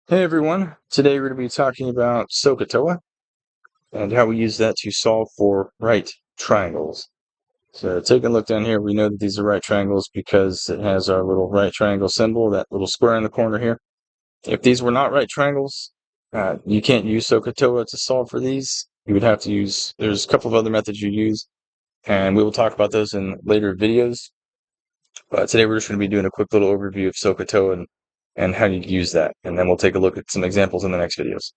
Hey everyone, today we're going to be talking about SOHCAHTOA and how we use that to solve for right triangles. So taking a look down here, we know that these are right triangles because it has our little right triangle symbol, that little square in the corner here. If these were not right triangles, you can't use SOHCAHTOA to solve for these. You would have to use, there's a couple of other methods you use, and we will talk about those in later videos. But today we're just going to be doing a quick little overview of SOHCAHTOA and how you use that. And then we'll take a look at some examples in the next videos.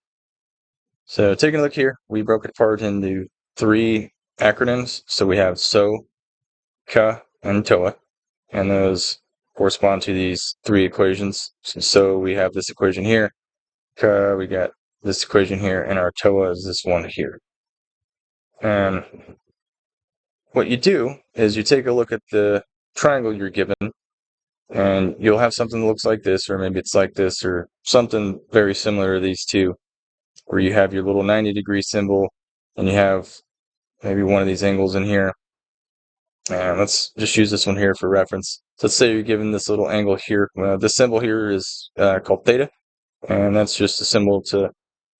So taking a look here, we broke it apart into three acronyms. So we have SO, CA, and TOA, and those correspond to these three equations. So we have this equation here, CA, we got this equation here, and our TOA is this one here. And what you do is you take a look at the triangle you're given, and you'll have something that looks like this, or maybe it's like this, or something very similar to these two, where you have your little 90-degree symbol, and you have maybe one of these angles in here. And let's just use this one here for reference. So let's say you're given this little angle here. The symbol here is called theta, and that's just a symbol to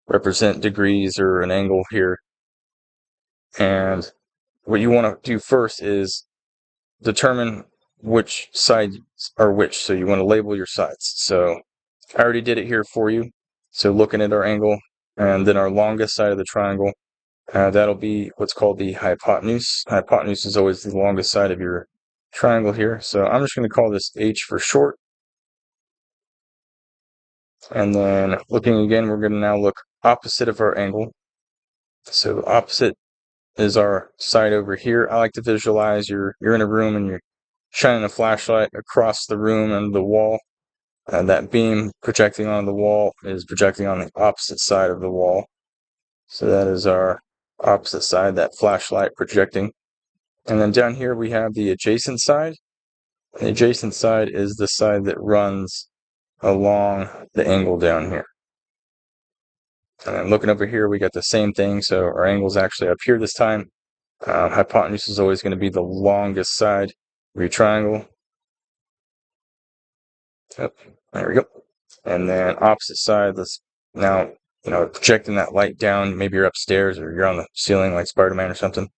represent degrees or an angle here. And what you want to do first is determine which sides are which. So you want to label your sides. So I already did it here for you. So looking at our angle and then our longest side of the triangle, that'll be what's called the hypotenuse. Hypotenuse is always the longest side of your triangle here. So I'm just going to call this H for short. And then looking again, we're going to now look opposite of our angle. So opposite is our side over here. I like to visualize you're in a room and you're shining a flashlight across the room and the wall. That beam projecting on the wall is projecting on the opposite side of the wall. So that is our opposite side, that flashlight projecting. And then down here we have the adjacent side. The adjacent side is the side that runs along the angle down here. And then looking over here, we got the same thing. So our angle's actually up here this time. Hypotenuse is always going to be the longest side of your triangle. Yep, there we go. And then opposite side, let's now, projecting that light down. Maybe you're upstairs or you're on the ceiling like Spider-Man or something.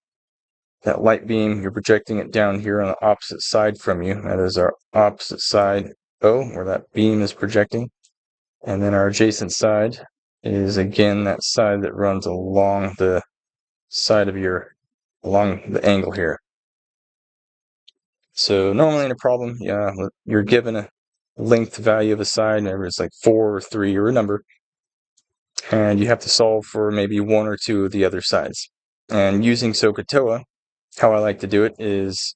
That light beam, you're projecting it down here on the opposite side from you. That is our opposite side O, where that beam is projecting. And then our adjacent side is, again, that side that runs along the side of along the angle here. So normally in a problem, you're given a length value of a side, whether it's like 4 or 3 or a number, and you have to solve for maybe one or two of the other sides. And using SOHCAHTOA, how I like to do it is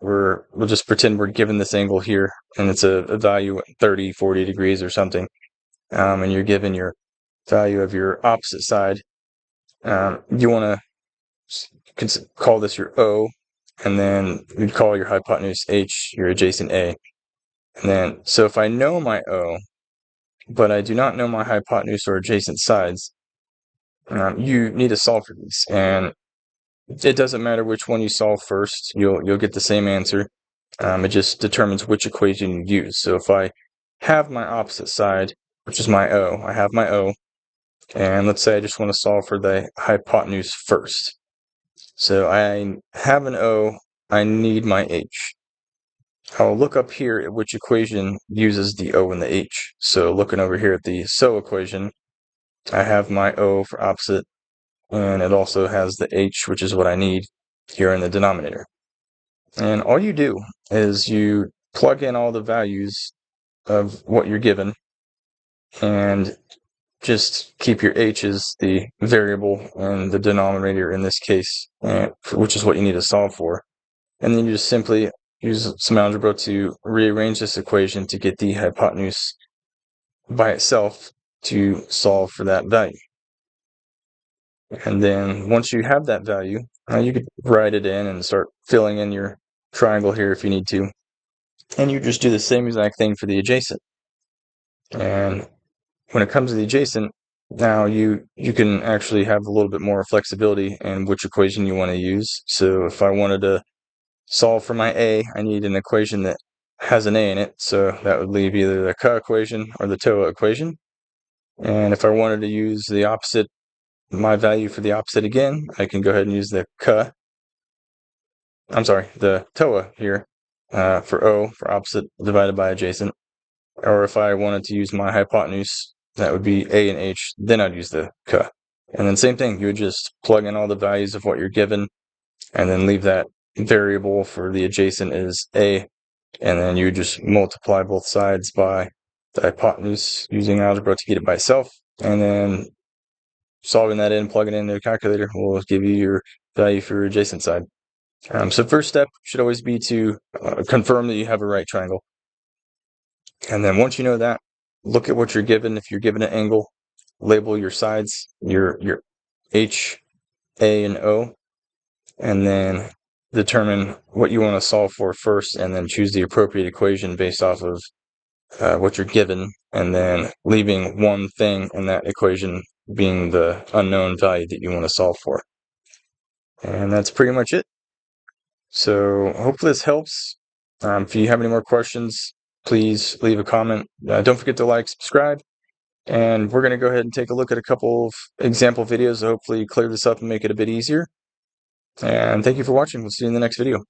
we'll just pretend we're given this angle here, and it's a value at 30, 40 degrees or something, and you're given your value of your opposite side. You want to call this your O, and then you'd call your hypotenuse H, your adjacent A. And then, so if I know my O, but I do not know my hypotenuse or adjacent sides, you need to solve for these. And it doesn't matter which one you solve first, you'll get the same answer. It just determines which equation you use. So if I have my opposite side, which is my O, I have my O, and let's say I just want to solve for the hypotenuse first. So I have an O, I need my H. I'll look up here at which equation uses the O and the H. So looking over here at the SO equation, I have my O for opposite, and it also has the H, which is what I need here in the denominator. And all you do is you plug in all the values of what you're given and just keep your H as the variable and the denominator in this case, which is what you need to solve for. And then you just simply use some algebra to rearrange this equation to get the hypotenuse by itself to solve for that value. And then once you have that value, you could write it in and start filling in your triangle here if you need to. And you just do the same exact thing for the adjacent. And when it comes to the adjacent, now you can actually have a little bit more flexibility in which equation you want to use. So if I wanted to solve for my A, I need an equation that has an a in it, so that would leave either the SOHCAHTOA equation or the TOA equation. And if I wanted to use the opposite, my value for the opposite again, I can go ahead and use the TOA here for O, for opposite divided by adjacent. Or if I wanted to use my hypotenuse, that would be A and H, then I'd use the SOHCAHTOA. And then same thing, you would just plug in all the values of what you're given, and then leave that variable for the adjacent is A, and then you just multiply both sides by the hypotenuse using algebra to get it by itself, and then solving that in, plugging it into a calculator will give you your value for your adjacent side. So first step should always be to confirm that you have a right triangle. And then once you know that, look at what you're given. If you're given an angle, label your sides, your H, A, and O, and then determine what you want to solve for first, and then choose the appropriate equation based off of what you're given, and then leaving one thing in that equation being the unknown value that you want to solve for. And that's pretty much it. So hopefully this helps. If you have any more questions, please leave a comment. Don't forget to like, subscribe, and we're going to go ahead and take a look at a couple of example videos to hopefully clear this up and make it a bit easier. And thank you for watching. We'll see you in the next video.